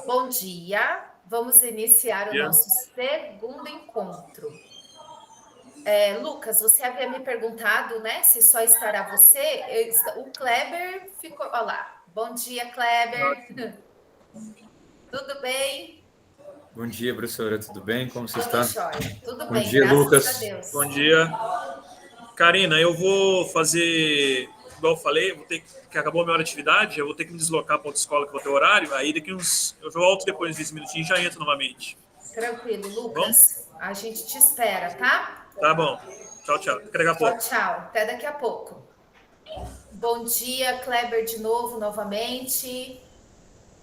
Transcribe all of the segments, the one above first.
Bom dia, vamos iniciar o Dia. nosso segundo encontro. Lucas, você havia me perguntado, né, se só estará você? O Kleber ficou. Olha lá. Bom dia, Kleber. Tudo bem? Bom dia, professora. Tudo bem? Como você Tudo está? jóia. Tudo Bom bem, dia, graças a Lucas. Deus. Bom dia. Karina, eu vou fazer, igual eu falei, que acabou a minha hora de atividade, eu vou ter que me deslocar para outra escola que eu vou ter horário, aí daqui uns. Eu volto depois de 20 minutinhos e já entro novamente. Tranquilo, Tá bom? Lucas. A gente te espera, tá? Tá bom. Tchau, tchau. Até daqui a Tchau, pouco. tchau. Até daqui a pouco. Bom dia, Kleber, de novo, novamente.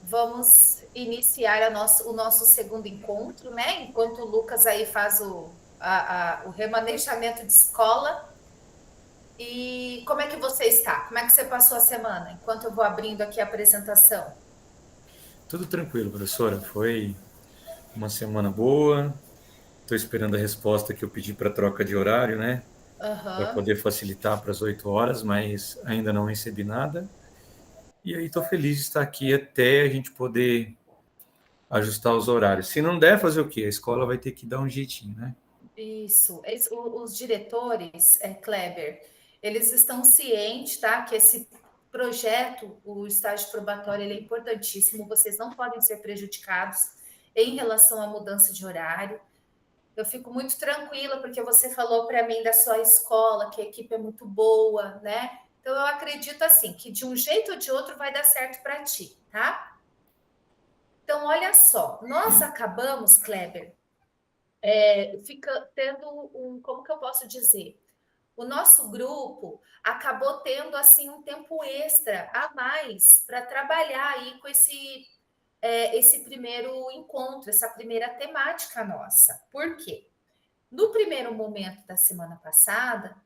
Vamos iniciar o nosso segundo encontro, né? Enquanto o Lucas aí faz o remanejamento de escola. E como é que você está? Como é que você passou a semana? Enquanto eu vou abrindo aqui a apresentação. Tudo tranquilo, professora. Foi uma semana boa. Estou esperando a resposta que eu pedi para troca de horário, né? Para Aham. poder facilitar para as 8 horas, mas ainda não recebi nada. E aí estou feliz de estar aqui até a gente poder ajustar os horários. Se não der, fazer o quê? A escola vai ter que dar um jeitinho, né? Isso. Os diretores, Kleber, eles estão cientes, tá? Que esse projeto, o estágio probatório, ele é importantíssimo. Vocês não podem ser prejudicados em relação à mudança de horário. Eu fico muito tranquila porque você falou para mim da sua escola, que a equipe é muito boa, né? Então eu acredito assim que de um jeito ou de outro vai dar certo para ti, tá? Então olha só, nós acabamos, Kleber, fica tendo como que eu posso dizer? O nosso grupo acabou tendo assim um tempo extra a mais para trabalhar aí com esse primeiro encontro, essa primeira temática nossa. Por quê? No primeiro momento da semana passada,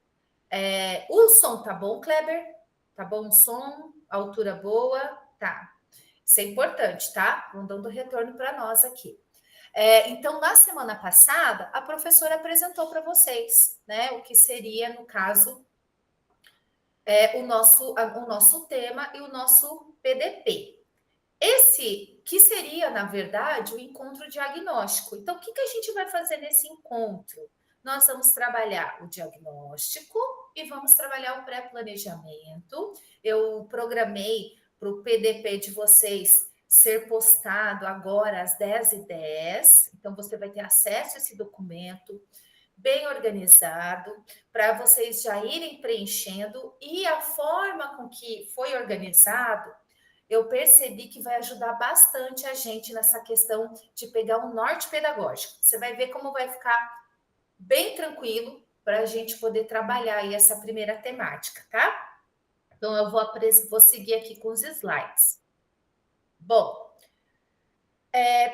o som tá bom, Kleber? Tá bom o som? A altura boa? Tá. Isso é importante, tá? Vão dando retorno para nós aqui. Então, na semana passada, a professora apresentou para vocês, né, o que seria, no caso, o nosso tema e o nosso PDP. Esse que seria, na verdade, o encontro diagnóstico. Então, o que, que a gente vai fazer nesse encontro? Nós vamos trabalhar o diagnóstico e vamos trabalhar o pré-planejamento. Eu programei para o PDP de vocês ser postado agora às 10h10. Então, você vai ter acesso a esse documento bem organizado, para vocês já irem preenchendo. E a forma com que foi organizado, eu percebi que vai ajudar bastante a gente nessa questão de pegar um norte pedagógico. Você vai ver como vai ficar bem tranquilo para a gente poder trabalhar aí essa primeira temática, tá? Então, eu vou seguir aqui com os slides. Bom,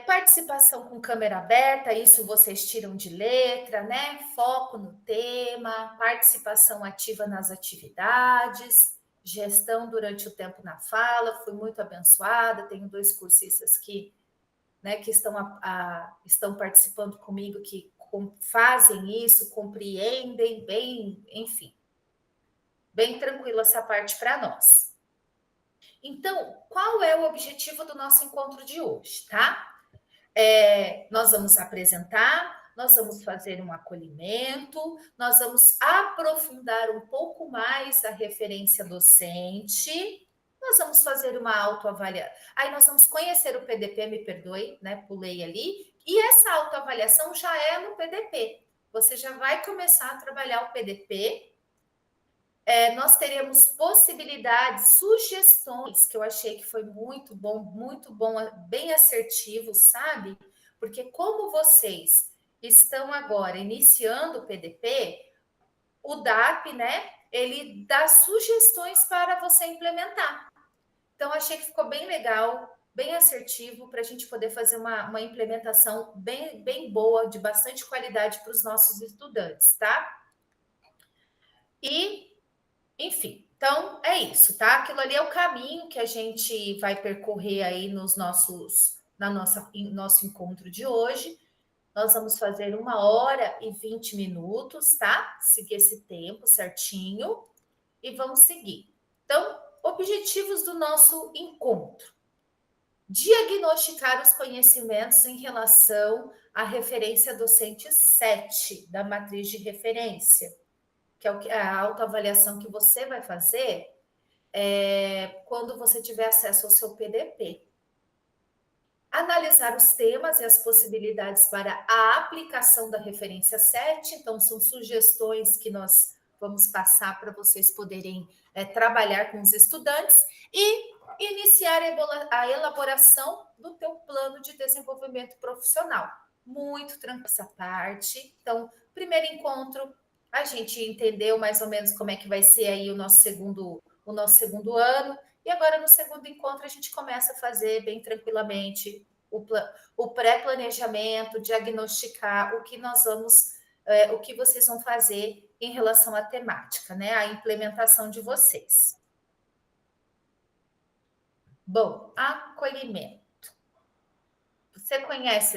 participação com câmera aberta, isso vocês tiram de letra, né? Foco no tema, participação ativa nas atividades, gestão durante o tempo na fala. Fui muito abençoada, tenho 2 cursistas que estão participando comigo, que fazem isso, compreendem bem, enfim, bem tranquilo essa parte para nós. Então, qual é o objetivo do nosso encontro de hoje, tá? Nós vamos apresentar, nós vamos fazer um acolhimento, nós vamos aprofundar um pouco mais a referência docente, nós vamos fazer uma autoavaliação. Aí nós vamos conhecer o PDP, me perdoe, né? Pulei ali. E essa autoavaliação já é no PDP. Você já vai começar a trabalhar o PDP. Nós teremos possibilidades, sugestões, que eu achei que foi muito bom, bem assertivo, sabe? Porque como vocês estão agora iniciando o PDP, o DAP, né, ele dá sugestões para você implementar. Então, achei que ficou bem legal, bem assertivo, para a gente poder fazer uma implementação bem boa, de bastante qualidade para os nossos estudantes, tá? E enfim, então é isso, tá? Aquilo ali é o caminho que a gente vai percorrer aí nosso encontro de hoje. Nós vamos fazer 1h20, tá? Seguir esse tempo certinho e vamos seguir. Então, objetivos do nosso encontro. diagnosticar os conhecimentos em relação à referência docente 7 da matriz de referência, que é a autoavaliação que você vai fazer quando você tiver acesso ao seu PDP. Analisar os temas e as possibilidades para a aplicação da referência 7, então são sugestões que nós vamos passar para vocês poderem trabalhar com os estudantes e iniciar a elaboração do teu plano de desenvolvimento profissional. Muito tranquila essa parte. Então, primeiro encontro, a gente entendeu mais ou menos como é que vai ser aí o nosso segundo ano, e agora no segundo encontro a gente começa a fazer bem tranquilamente o pré-planejamento, diagnosticar o que nós vamos, o que vocês vão fazer em relação à temática, né? A implementação de vocês. Bom, acolhimento. Você conhece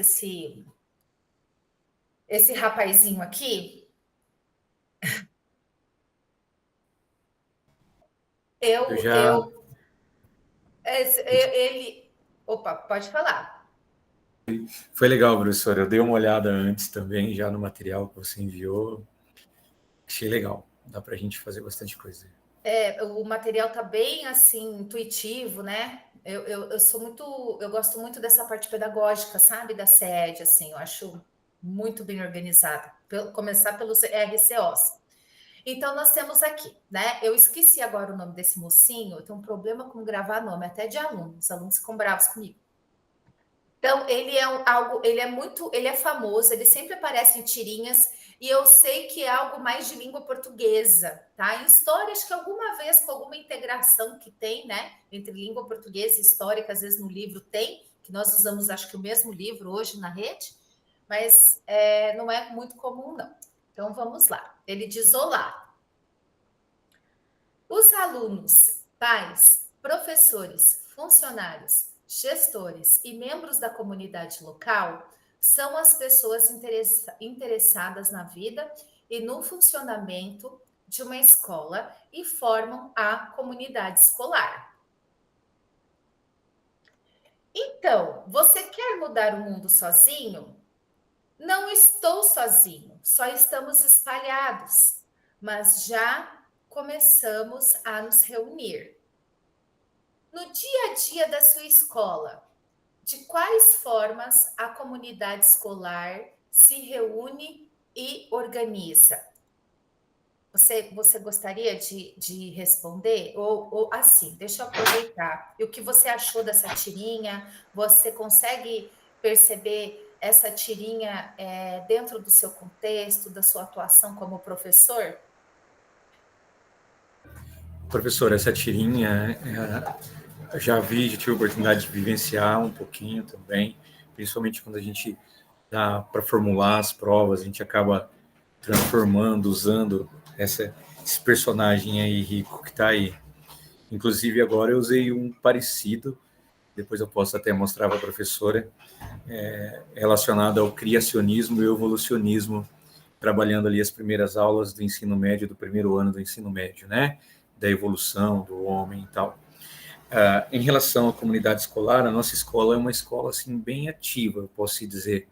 esse rapazinho aqui? Ele... Opa, pode falar. Foi legal, professor. Eu dei uma olhada antes também, já no material que você enviou. Achei legal. Dá para a gente fazer bastante coisa. O material tá bem assim intuitivo, né? Eu gosto muito dessa parte pedagógica, sabe, da SED, assim, eu acho muito bem organizado. Começar pelos RCOs. Então nós temos aqui, né? Eu esqueci agora o nome desse mocinho, eu tenho um problema com gravar nome até de alunos, os alunos ficam bravos comigo. Então ele é famoso, ele sempre aparece em tirinhas. E eu sei que é algo mais de língua portuguesa, tá? Em história, acho que alguma vez, com alguma integração que tem, né? Entre língua portuguesa e história, que às vezes no livro tem, que nós usamos, acho que o mesmo livro hoje na rede, mas não é muito comum, não. Então, vamos lá. Ele diz: olá. Os alunos, pais, professores, funcionários, gestores e membros da comunidade local são as pessoas interessadas na vida e no funcionamento de uma escola e formam a comunidade escolar. Então, você quer mudar o mundo sozinho? Não estou sozinho, só estamos espalhados, mas já começamos a nos reunir. No dia a dia da sua escola, de quais formas a comunidade escolar se reúne e organiza? Você gostaria de responder? Ou assim, deixa eu aproveitar. E o que você achou dessa tirinha? Você consegue perceber essa tirinha dentro do seu contexto, da sua atuação como professor? Professor, essa tirinha, eu já tive a oportunidade de vivenciar um pouquinho também, principalmente quando a gente dá para formular as provas, a gente acaba transformando, usando esse personagem aí rico que está aí. Inclusive, agora eu usei um parecido, depois eu posso até mostrar para a professora, relacionado ao criacionismo e evolucionismo, trabalhando ali as primeiras aulas do ensino médio, do primeiro ano do ensino médio, né? Da evolução do homem e tal. Em relação à comunidade escolar, a nossa escola é uma escola assim, bem ativa, eu posso dizer,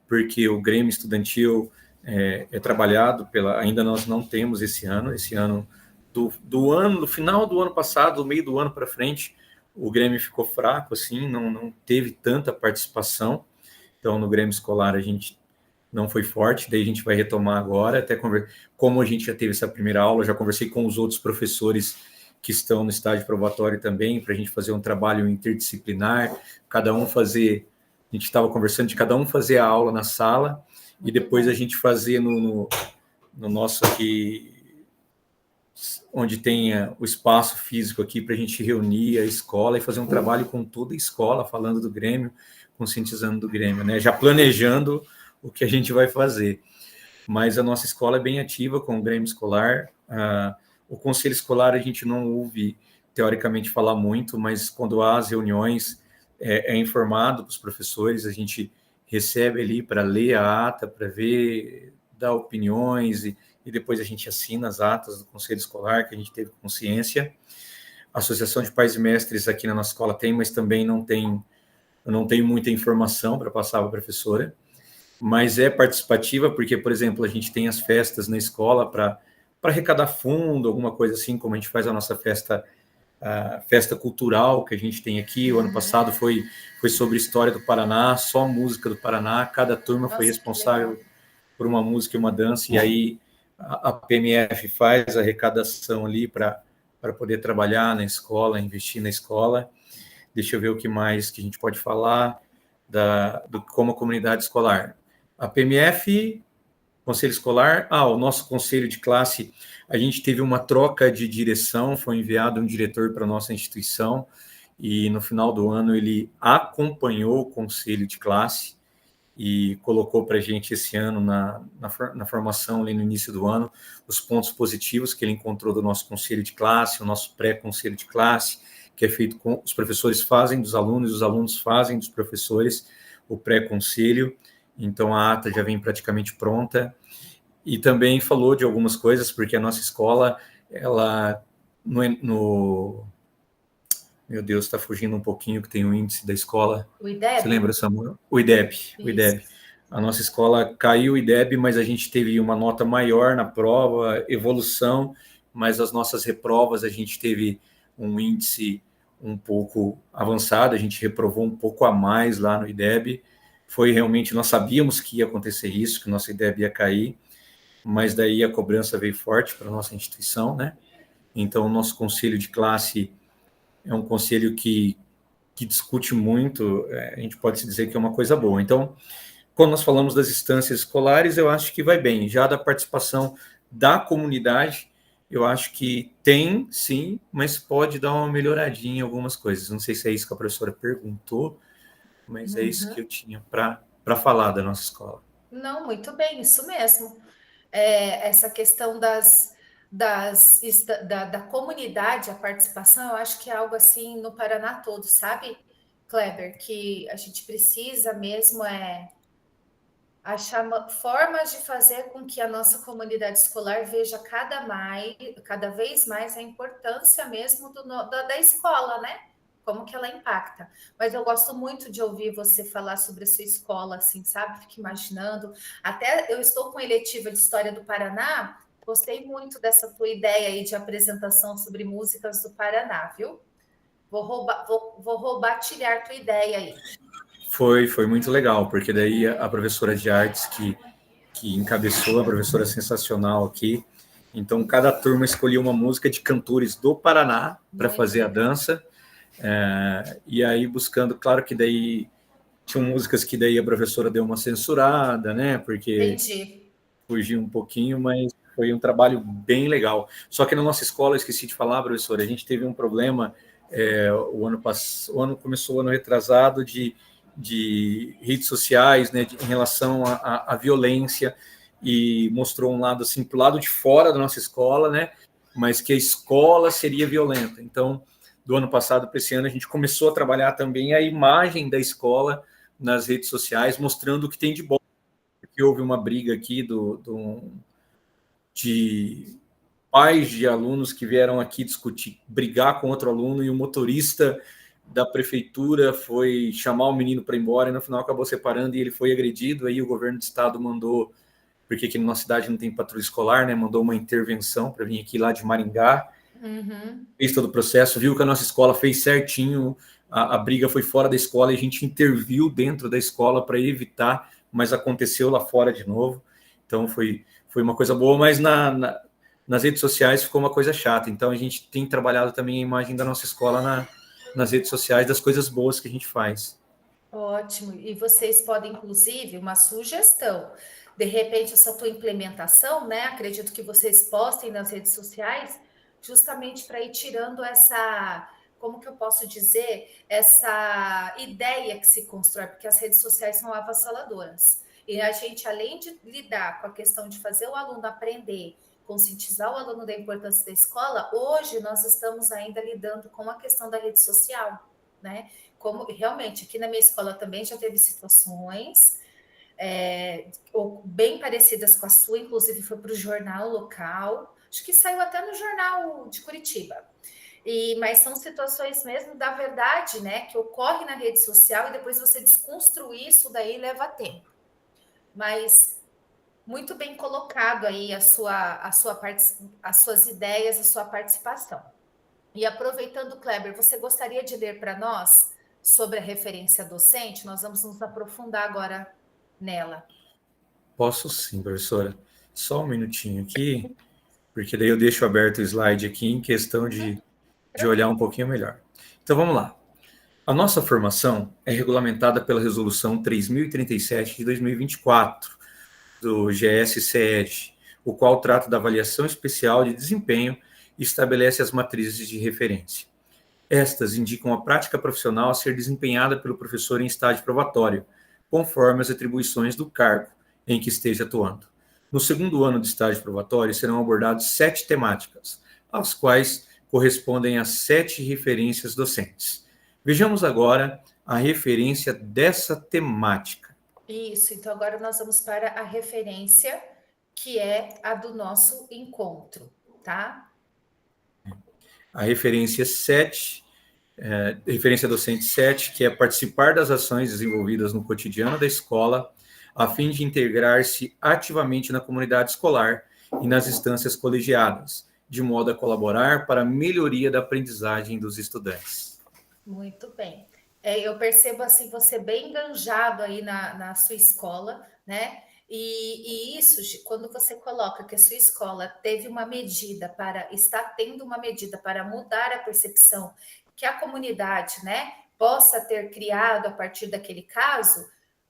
porque o Grêmio Estudantil é trabalhado ainda nós não temos esse ano do final do ano passado, do meio do ano para frente, o Grêmio ficou fraco, assim, não teve tanta participação, então no Grêmio escolar a gente não foi forte, daí a gente vai retomar agora, até como a gente já teve essa primeira aula, já conversei com os outros professores que estão no estágio probatório também, para a gente fazer um trabalho interdisciplinar, a gente estava conversando de cada um fazer a aula na sala, e depois a gente fazer no nosso aqui, onde tenha o espaço físico aqui, para a gente reunir a escola e fazer um trabalho com toda a escola, falando do Grêmio, conscientizando do Grêmio, né? Já planejando o que a gente vai fazer. Mas a nossa escola é bem ativa com o Grêmio Escolar. O conselho escolar a gente não ouve, teoricamente, falar muito, mas quando há as reuniões, é informado para os professores, a gente recebe ali para ler a ata, para ver, dar opiniões, e depois a gente assina as atas do conselho escolar, que a gente teve consciência. A Associação de Pais e Mestres aqui na nossa escola tem, mas também não tem eu não tenho muita informação para passar para a professora, mas é participativa porque, por exemplo, a gente tem as festas na escola para arrecadar fundo, alguma coisa assim, como a gente faz a nossa festa, a festa cultural que a gente tem aqui. O ano passado foi sobre história do Paraná, só música do Paraná, cada turma foi responsável por uma música e uma dança, e aí a PMF faz a arrecadação ali para poder trabalhar na escola, investir na escola. Deixa eu ver o que mais que a gente pode falar do como a comunidade escolar. A PMF, conselho escolar, o nosso conselho de classe, a gente teve uma troca de direção, foi enviado um diretor para a nossa instituição, e no final do ano ele acompanhou o conselho de classe, e colocou para a gente esse ano, na formação, ali no início do ano, os pontos positivos que ele encontrou do nosso conselho de classe, o nosso pré-conselho de classe, que é feito com os professores fazem dos alunos, os alunos fazem dos professores, o pré-conselho. Então a ata já vem praticamente pronta. E também falou de algumas coisas, porque a nossa escola, ela, meu Deus, está fugindo um pouquinho, que tem o índice da escola. O IDEB? Você lembra, Samuel? O IDEB. O IDEB. A nossa escola caiu o IDEB, mas a gente teve uma nota maior na prova, evolução, mas as nossas reprovas, a gente teve um índice um pouco avançado, a gente reprovou um pouco a mais lá no IDEB. Foi realmente, nós sabíamos que ia acontecer isso, que o nosso IDEB ia cair, mas daí a cobrança veio forte para a nossa instituição, né? Então, o nosso conselho de classe é um conselho que discute muito, a gente pode se dizer que é uma coisa boa. Então, quando nós falamos das instâncias escolares, eu acho que vai bem. Já da participação da comunidade, eu acho que tem, sim, mas pode dar uma melhoradinha em algumas coisas. Não sei se é isso que a professora perguntou, mas é isso que eu tinha para falar da nossa escola. Não, muito bem, isso mesmo. Essa questão da comunidade, a participação, eu acho que é algo assim no Paraná todo, sabe, Kleber? Que a gente precisa mesmo achar formas de fazer com que a nossa comunidade escolar veja cada vez mais a importância mesmo da escola, né? Como que ela impacta. Mas eu gosto muito de ouvir você falar sobre a sua escola, assim, sabe? Fico imaginando. Até eu estou com eletiva de História do Paraná, gostei muito dessa tua ideia aí de apresentação sobre músicas do Paraná, viu? Vou roubar tua ideia aí. Foi muito legal, porque daí a professora de artes que encabeçou, a professora sensacional aqui, então cada turma escolhia uma música de cantores do Paraná para fazer a dança, e aí buscando, claro que daí tinham músicas que daí a professora deu uma censurada, né, porque fugiu um pouquinho, mas foi um trabalho bem legal. Só que na nossa escola, eu esqueci de falar, professora, a gente teve um problema, o ano começou o ano retrasado de redes sociais, né, em relação à violência, e mostrou um lado assim, pro lado de fora da nossa escola, né, mas que a escola seria violenta. Então, do ano passado para esse ano, a gente começou a trabalhar também a imagem da escola nas redes sociais, mostrando o que tem de bom. Porque houve uma briga aqui de pais de alunos que vieram aqui discutir, brigar com outro aluno, e o motorista da prefeitura foi chamar o menino para ir embora, e no final acabou separando e ele foi agredido. Aí o governo do estado mandou, porque aqui na nossa cidade não tem patrulha escolar, né, mandou uma intervenção para vir aqui lá de Maringá, fez todo o processo, viu que a nossa escola fez certinho, a briga foi fora da escola, e a gente interviu dentro da escola para evitar, mas aconteceu lá fora de novo. Então foi uma coisa boa, mas nas redes sociais ficou uma coisa chata. Então a gente tem trabalhado também a imagem da nossa escola nas redes sociais, das coisas boas que a gente faz. Ótimo. E vocês podem, inclusive, uma sugestão. De repente, essa tua implementação, né? Acredito que vocês postem nas redes sociais, justamente para ir tirando essa, como que eu posso dizer, essa ideia que se constrói, porque as redes sociais são avassaladoras. E a gente, além de lidar com a questão de fazer o aluno aprender, conscientizar o aluno da importância da escola, hoje nós estamos ainda lidando com a questão da rede social, né? Como realmente aqui na minha escola também já teve situações bem parecidas com a sua, inclusive foi para o jornal local, acho que saiu até no jornal de Curitiba. Mas são situações mesmo da verdade, né, que ocorre na rede social e depois você desconstruir isso daí leva tempo. Mas muito bem colocado aí as suas ideias, a sua participação. E aproveitando, Kleber, você gostaria de ler para nós sobre a referência docente? Nós vamos nos aprofundar agora nela. Posso sim, professora. Só um minutinho aqui, porque daí eu deixo aberto o slide aqui em questão de olhar um pouquinho melhor. Então vamos lá. A nossa formação é regulamentada pela Resolução 3037 de 2024, do GS-CED, o qual trata da avaliação especial de desempenho e estabelece as matrizes de referência. Estas indicam a prática profissional a ser desempenhada pelo professor em estágio probatório, conforme as atribuições do cargo em que esteja atuando. No segundo ano de estágio probatório, serão abordadas 7 temáticas, às quais correspondem as 7 referências docentes. Vejamos agora a referência dessa temática. Isso, então agora nós vamos para a referência, que é a do nosso encontro, tá? A referência 7, referência docente 7, que é participar das ações desenvolvidas no cotidiano da escola, a fim de integrar-se ativamente na comunidade escolar e nas instâncias colegiadas, de modo a colaborar para a melhoria da aprendizagem dos estudantes. Muito bem. Eu percebo assim você bem enganjado aí na sua escola, né? E isso, quando você coloca que a sua escola teve uma medida está tendo uma medida para mudar a percepção que a comunidade, né, possa ter criado a partir daquele caso,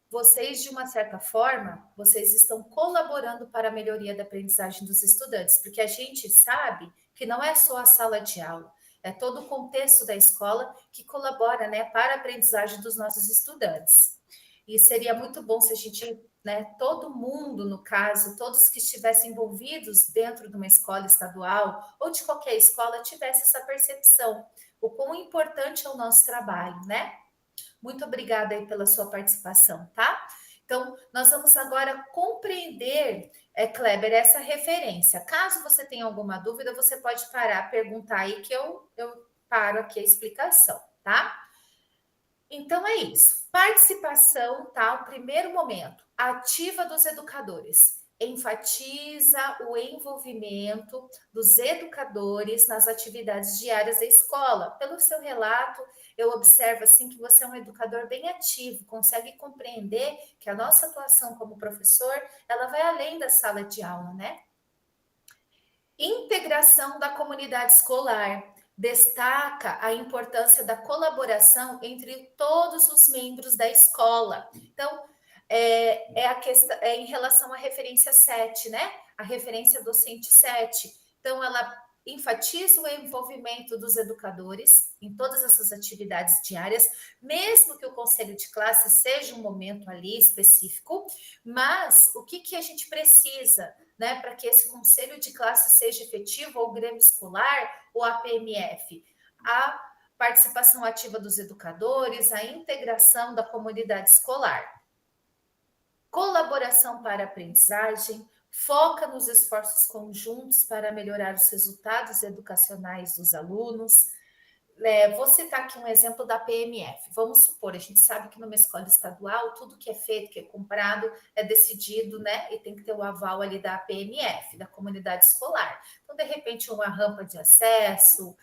vocês, de uma certa forma, vocês estão colaborando para a melhoria da aprendizagem dos estudantes, porque a gente sabe que não é só a sala de aula, é todo o contexto da escola que colabora, né, para a aprendizagem dos nossos estudantes. E seria muito bom se a gente, né, todo mundo, no caso, todos que estivessem envolvidos dentro de uma escola estadual ou de qualquer escola, tivesse essa percepção, o quão importante é o nosso trabalho, né? Muito obrigada aí pela sua participação, tá? Então, nós vamos agora compreender, Kleber, essa referência. Caso você tenha alguma dúvida, você pode parar, perguntar aí que eu paro aqui a explicação, tá? Então é isso. Participação, tá? O primeiro momento, ativa dos educadores. Enfatiza o envolvimento dos educadores nas atividades diárias da escola. Pelo seu relato, eu observo assim que você é um educador bem ativo, consegue compreender que a nossa atuação como professor, ela vai além da sala de aula, né? Integração da comunidade escolar. Destaca a importância da colaboração entre todos os membros da escola. Então, a questão, em relação à referência 7, né? A referência docente 7. Então, ela enfatiza o envolvimento dos educadores em todas essas atividades diárias, mesmo que o conselho de classe seja um momento ali específico, mas o que a gente precisa, né, para que esse conselho de classe seja efetivo, ou o Grêmio Escolar, ou a PMF? A participação ativa dos educadores, a integração da comunidade escolar. Colaboração para a aprendizagem, foca nos esforços conjuntos para melhorar os resultados educacionais dos alunos. Vou citar aqui um exemplo da PMF. Vamos supor, a gente sabe que numa escola estadual, tudo que é feito, que é comprado, é decidido, né? E tem que ter o aval ali da PMF, da comunidade escolar. Então, de repente, uma rampa de acesso,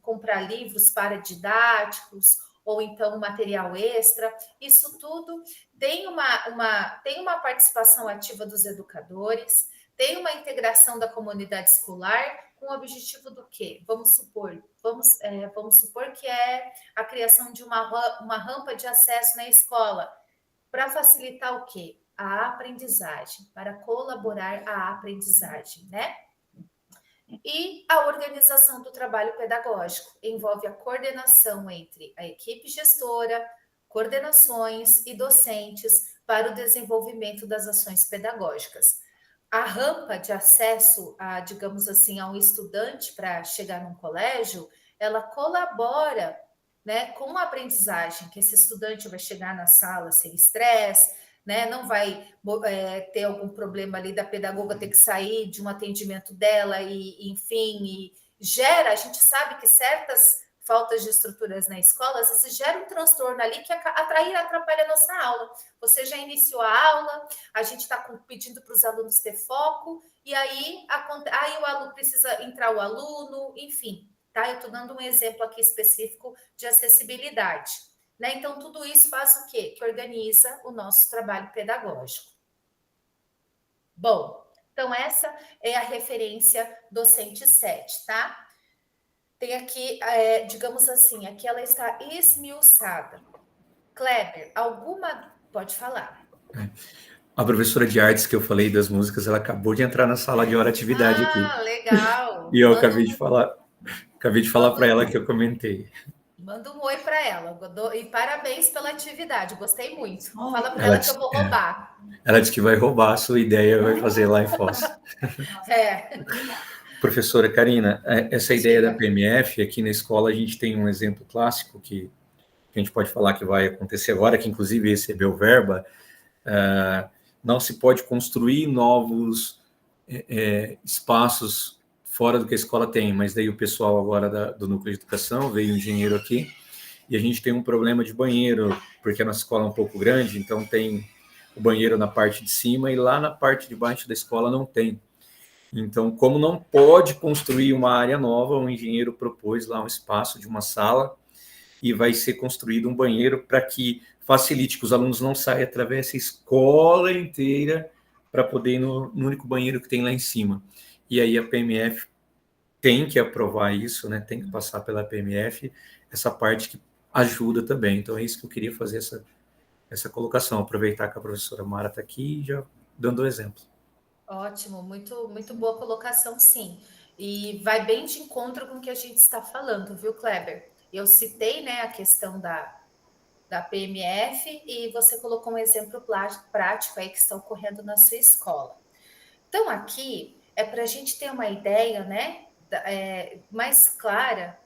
comprar livros para didáticos, ou então material extra, isso tudo tem uma participação ativa dos educadores, tem uma integração da comunidade escolar com o objetivo do quê? Vamos supor que é a criação de uma rampa de acesso na escola, para facilitar o quê? A aprendizagem, para colaborar a aprendizagem, né? E a organização do trabalho pedagógico envolve a coordenação entre a equipe gestora, coordenações e docentes para o desenvolvimento das ações pedagógicas. A rampa de acesso, digamos assim, a um estudante para chegar num colégio, ela colabora, né, com a aprendizagem, que esse estudante vai chegar na sala sem estresse, né, não vai ter algum problema ali da pedagoga ter que sair de um atendimento dela e enfim, e a gente sabe que certas faltas de estruturas na escola, às vezes gera um transtorno ali que atrapalha a nossa aula. Você já iniciou a aula, a gente está pedindo para os alunos ter foco, e aí o aluno precisa entrar o aluno, enfim, tá? Eu estou dando um exemplo aqui específico de acessibilidade, né? Então, tudo isso faz o quê? Que organiza o nosso trabalho pedagógico. Bom, então essa é a referência docente 7, tá? Tem aqui, digamos assim, aqui ela está esmiuçada. Kleber, alguma... Pode falar. A professora de artes que eu falei das músicas, ela acabou de entrar na sala de hora atividade aqui. Legal. E eu acabei de falar para ela que eu comentei. Manda um oi para ela. E parabéns pela atividade, gostei muito. Fala para ela que eu vou roubar. Ela disse que vai roubar a sua ideia e vai fazer lá em Foz. Professora Karina, essa ideia da PMF, aqui na escola a gente tem um exemplo clássico que a gente pode falar que vai acontecer agora, que inclusive recebeu verba. Não se pode construir novos espaços fora do que a escola tem, mas daí o pessoal agora do Núcleo de Educação, veio um engenheiro aqui, e a gente tem um problema de banheiro, porque a nossa escola é um pouco grande, então tem o banheiro na parte de cima, e lá na parte de baixo da escola não tem. Então, como não pode construir uma área nova, o engenheiro propôs lá um espaço de uma sala, e vai ser construído um banheiro para que facilite que os alunos não saiam, atravessem a escola inteira para poder ir no único banheiro que tem lá em cima. E aí a PMF tem que aprovar isso, né? Tem que passar pela PMF, essa parte que ajuda também. Então é isso que eu queria fazer, essa colocação, aproveitar que a professora Mara está aqui e já dando o exemplo. Ótimo, muito, muito boa colocação, sim. E vai bem de encontro com o que a gente está falando, viu, Kleber? Eu citei, né, a questão da PMF e você colocou um exemplo prático aí que está ocorrendo na sua escola. Então, aqui é para a gente ter uma ideia, né, mais clara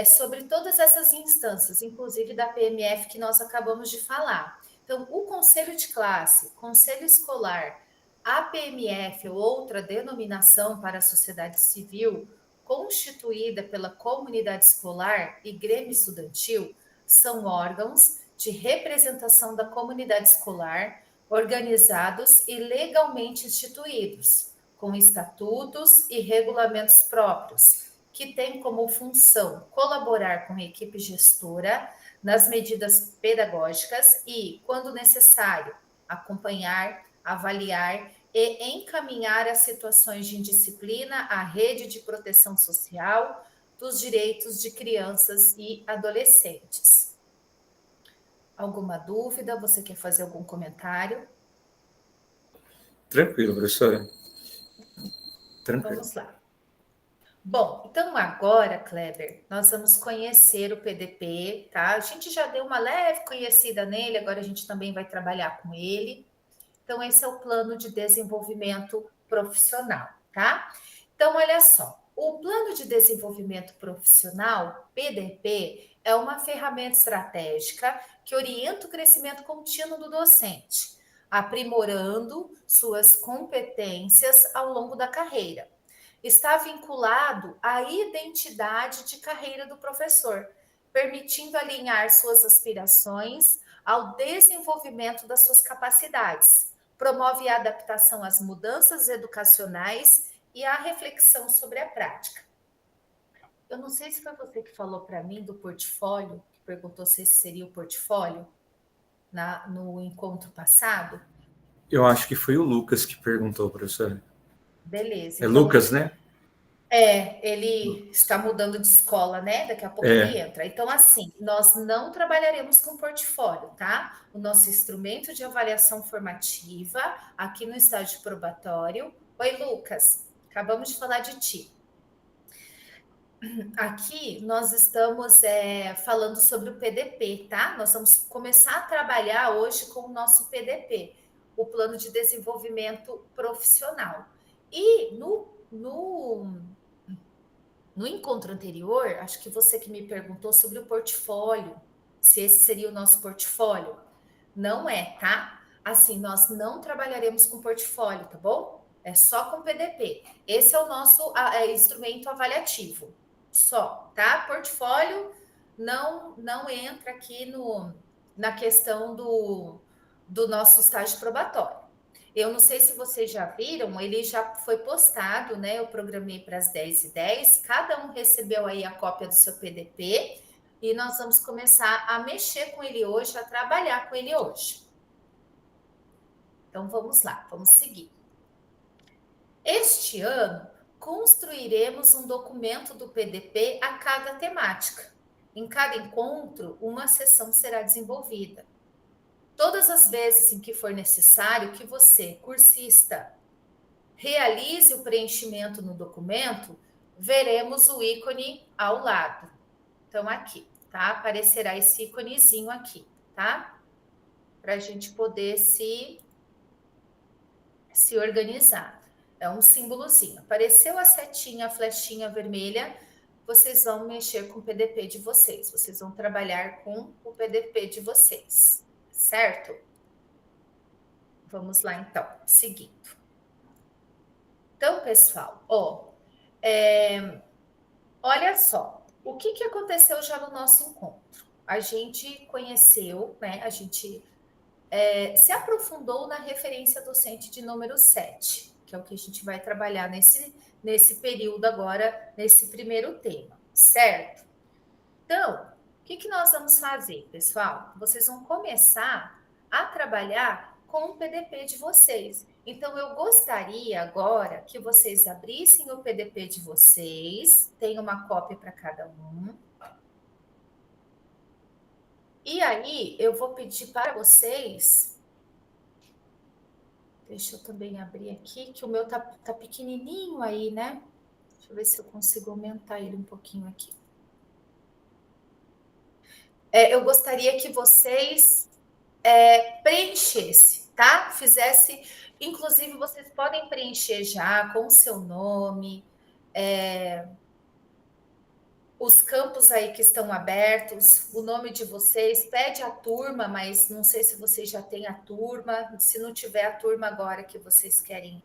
sobre todas essas instâncias, inclusive da PMF que nós acabamos de falar. Então, o conselho de classe, conselho escolar, a PMF ou outra denominação para a sociedade civil, constituída pela comunidade escolar e grêmio estudantil, são órgãos de representação da comunidade escolar, organizados e legalmente instituídos, com estatutos e regulamentos próprios, que têm como função colaborar com a equipe gestora nas medidas pedagógicas e, quando necessário, acompanhar, avaliar e encaminhar as situações de indisciplina à rede de proteção social dos direitos de crianças e adolescentes. Alguma dúvida? Você quer fazer algum comentário? Tranquilo, professora. Tranquilo. Vamos lá. Bom, então agora, Kleber, nós vamos conhecer o PDP, tá? A gente já deu uma leve conhecida nele, agora a gente também vai trabalhar com ele. Então, esse é o plano de desenvolvimento profissional, tá? Então, olha só, o plano de desenvolvimento profissional, PDP, é uma ferramenta estratégica que orienta o crescimento contínuo do docente, aprimorando suas competências ao longo da carreira. Está vinculado à identidade de carreira do professor, permitindo alinhar suas aspirações ao desenvolvimento das suas capacidades. Promove a adaptação às mudanças educacionais e a reflexão sobre a prática. Eu não sei se foi você que falou para mim do portfólio, que perguntou se esse seria o portfólio no encontro passado. Eu acho que foi o Lucas que perguntou, professora. Beleza. É então, Lucas, né? Ele está mudando de escola, né? Daqui a pouco ele entra. Então, assim, nós não trabalharemos com portfólio, tá? O nosso instrumento de avaliação formativa, aqui no estágio probatório. Oi, Lucas, acabamos de falar de ti. Aqui nós estamos falando sobre o PDP, tá? Nós vamos começar a trabalhar hoje com o nosso PDP, o Plano de Desenvolvimento Profissional. E no encontro anterior, acho que você que me perguntou sobre o portfólio, se esse seria o nosso portfólio. Não é, tá? Assim, nós não trabalharemos com portfólio, tá bom? É só com PDP. Esse é o nosso instrumento avaliativo. só, tá? Portfólio não entra aqui na questão do nosso estágio probatório. Eu não sei se vocês já viram, ele já foi postado, né? Eu programei para as 10h10, cada um recebeu aí a cópia do seu PDP e nós vamos começar a mexer com ele hoje, a trabalhar com ele hoje. Então vamos lá, vamos seguir. Este ano, construiremos um documento do PDP a cada temática. Em cada encontro, uma sessão será desenvolvida. Todas as vezes em que for necessário que você, cursista, realize o preenchimento no documento, veremos o ícone ao lado. Então, aqui, tá? Aparecerá esse íconezinho aqui, tá? Para a gente poder se organizar. É um símbolozinho. Apareceu a setinha, a flechinha vermelha, vocês vão mexer com o PDP de vocês. Vocês vão trabalhar com o PDP de vocês, certo? Vamos lá, então, seguindo. Então, pessoal, olha só, o que aconteceu já no nosso encontro? A gente conheceu, né? A gente se aprofundou na referência docente de número 7, que é o que a gente vai trabalhar nesse período agora, nesse primeiro tema, certo? Então, o que nós vamos fazer, pessoal? Vocês vão começar a trabalhar com o PDP de vocês. Então, eu gostaria agora que vocês abrissem o PDP de vocês, tem uma cópia para cada um. E aí, eu vou pedir para vocês. Deixa eu também abrir aqui, que o meu tá pequenininho aí, né? Deixa eu ver se eu consigo aumentar ele um pouquinho aqui. Eu gostaria que vocês preenchessem, tá? Fizesse, inclusive vocês podem preencher já com o seu nome, os campos aí que estão abertos, o nome de vocês, pede a turma, mas não sei se vocês já têm a turma, se não tiver a turma agora que vocês querem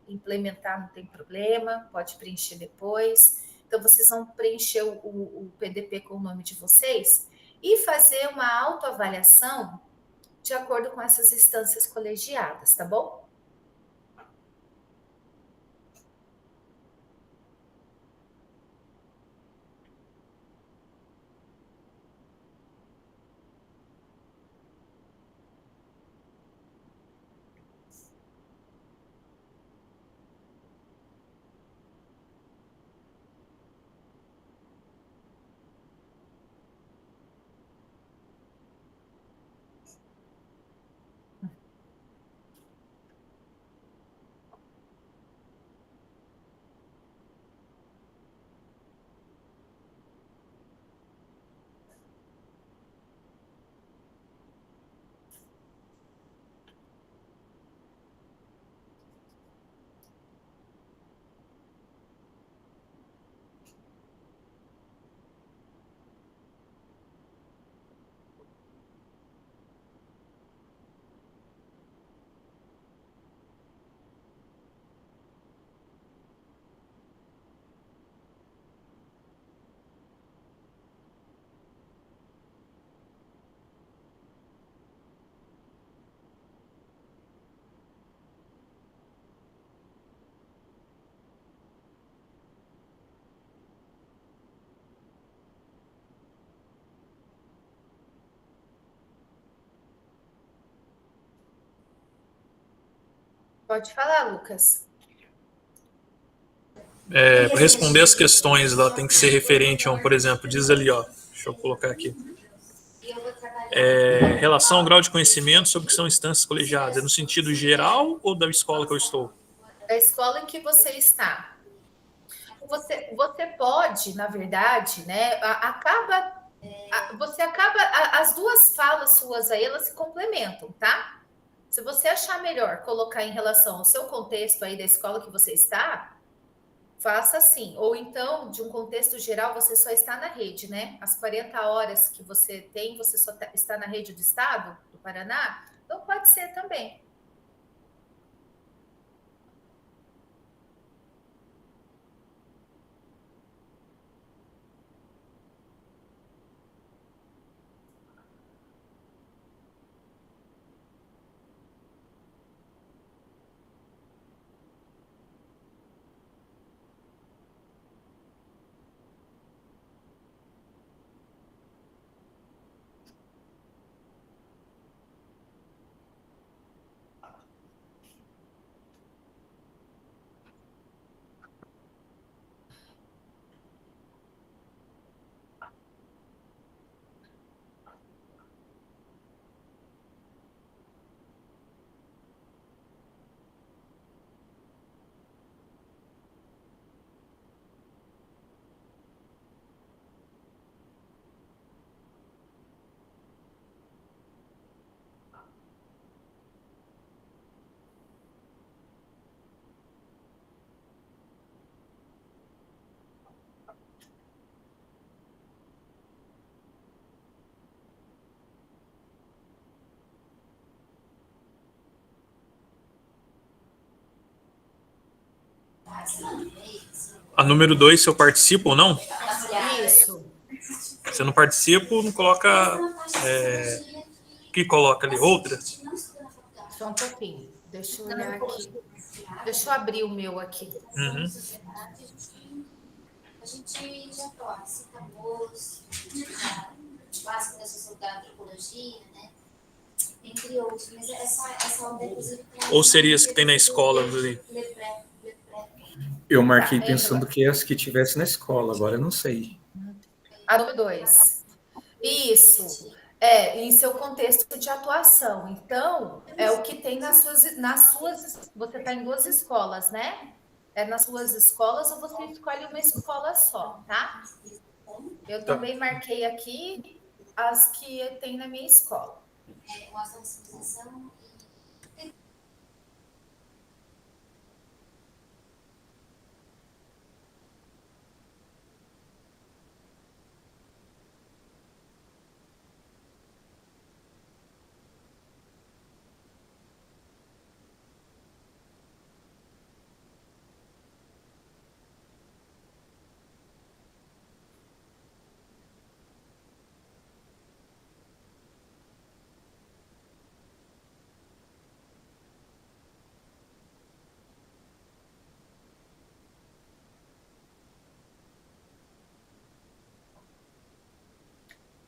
implementar, não tem problema, pode preencher depois. Então, vocês vão preencher o PDP com o nome de vocês e fazer uma autoavaliação de acordo com essas instâncias colegiadas, tá bom? Pode falar, Lucas. Para responder as questões, ela tem que ser referente a por exemplo, diz ali, deixa eu colocar aqui. Relação ao grau de conhecimento sobre o que são instâncias colegiadas. É no sentido geral ou da escola que eu estou? Da escola em que você está. Você pode, na verdade, né? As duas falas suas aí, elas se complementam, tá? Se você achar melhor colocar em relação ao seu contexto aí da escola que você está, faça assim. Ou então, de um contexto geral, você só está na rede, né? As 40 horas que você tem, você só está na rede do Estado, do Paraná, então pode ser também. A número 2, se eu participo ou não? Isso. Se eu não participo, não coloca... O que coloca ali? Outra? Só um pouquinho. Deixa eu olhar aqui. Deixa eu abrir o meu aqui. Uhum. A gente já torce, citamos, básico da sociedade, antropologia, né? Entre outros, mas essa obra, inclusive, Ou seria as que tem na escola ali? Eu marquei Tá, pensando que as que tivesse na escola, agora eu não sei. a número 2. Isso. Em seu contexto de atuação. Então, é o que tem nas suas. Você está em 2 escolas, né? É nas suas escolas ou você escolhe uma escola só, tá? Eu Tá. também marquei aqui as que tem na minha escola. uma sensibilização.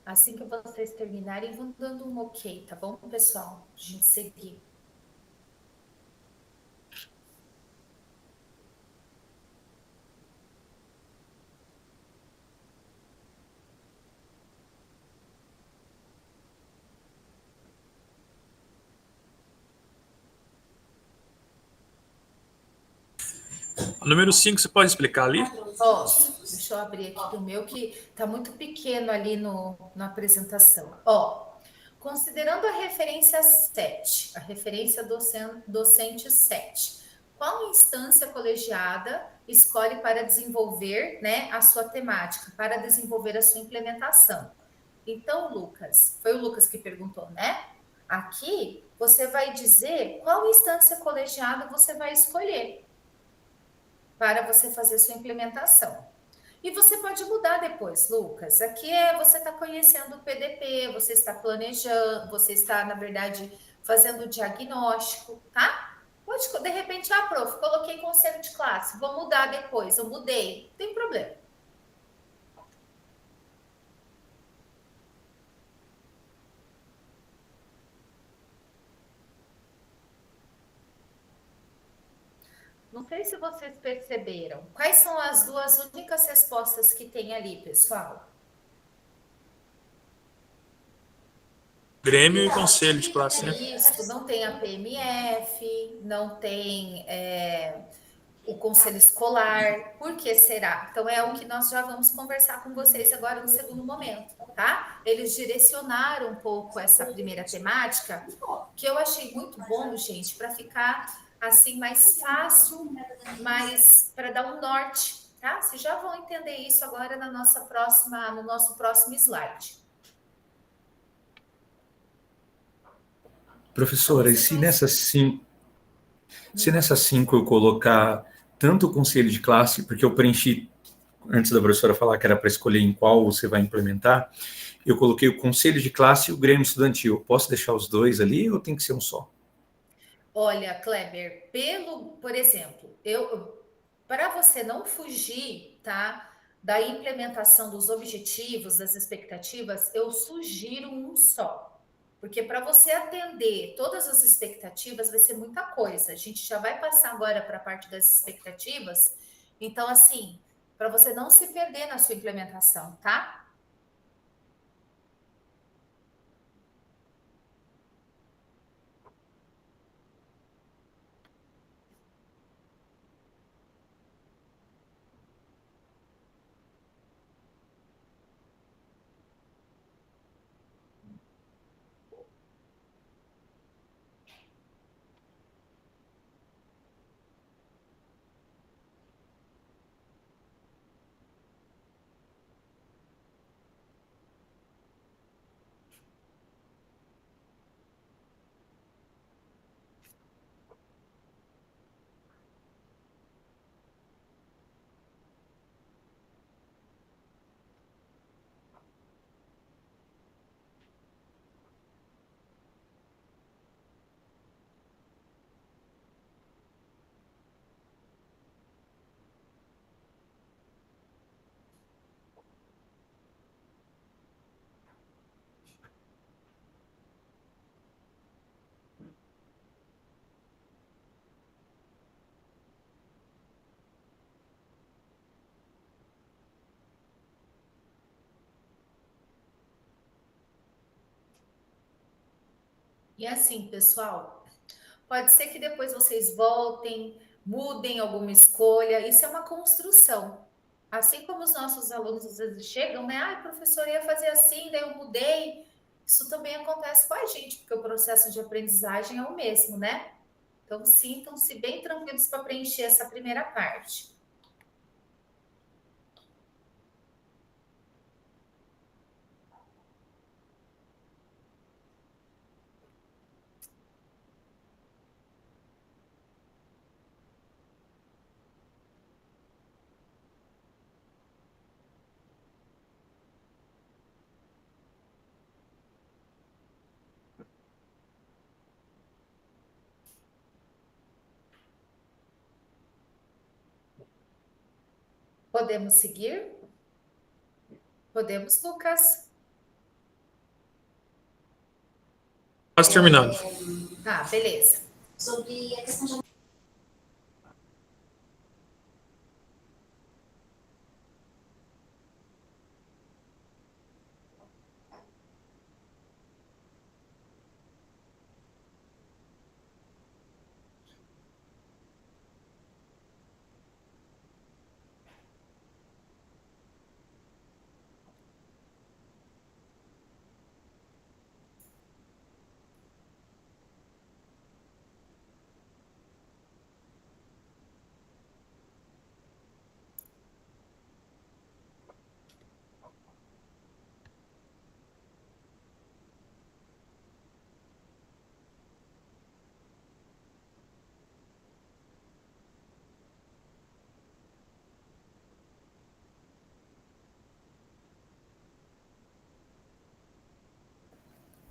Assim que vocês terminarem, vão dando um ok, tá bom, pessoal? A gente seguir. A número 5, você pode explicar ali? Posso? Deixa eu abrir aqui o meu, que está muito pequeno ali na apresentação. Considerando a referência 7, a referência docente 7, qual instância colegiada escolhe para desenvolver, né, a sua temática, para desenvolver a sua implementação? Então, Lucas, foi o Lucas que perguntou, né? Aqui você vai dizer qual instância colegiada você vai escolher para você fazer sua implementação. E você pode mudar depois, Lucas. Aqui você está conhecendo o PDP, você está planejando, você está, na verdade, fazendo o diagnóstico, tá? Pode, de repente, prof, coloquei conselho de classe, vou mudar depois, eu mudei, não tem problema. Não sei se vocês perceberam. Quais são as 2 únicas respostas que tem ali, pessoal? Grêmio e conselho de classe, né? Isso, não tem a PMF, não tem o conselho escolar. Por que será? Então, é o que nós já vamos conversar com vocês agora no segundo momento, tá? Eles direcionaram um pouco essa primeira temática, que eu achei muito bom, gente, para ficar assim mais fácil, mais para dar um norte, tá? Vocês já vão entender isso agora no nosso próximo slide. Professora, e se nessas 5 eu colocar tanto o conselho de classe, porque eu preenchi, antes da professora falar que era para escolher em qual você vai implementar, eu coloquei o conselho de classe e o Grêmio Estudantil. Posso deixar os 2 ali ou tem que ser um só? Olha, Kleber, por exemplo, para você não fugir, tá, da implementação dos objetivos, das expectativas, eu sugiro um só. Porque para você atender todas as expectativas vai ser muita coisa. A gente já vai passar agora para a parte das expectativas. Então, assim, para você não se perder na sua implementação, tá? E assim, pessoal, pode ser que depois vocês voltem, mudem alguma escolha, isso é uma construção. Assim como os nossos alunos às vezes chegam, né? Ah, professor, ia fazer assim, daí eu mudei. Isso também acontece com a gente, porque o processo de aprendizagem é o mesmo, né? Então, sintam-se bem tranquilos para preencher essa primeira parte. Podemos seguir? Podemos, Lucas? Quase terminado. Tá, beleza. Sobre a questão de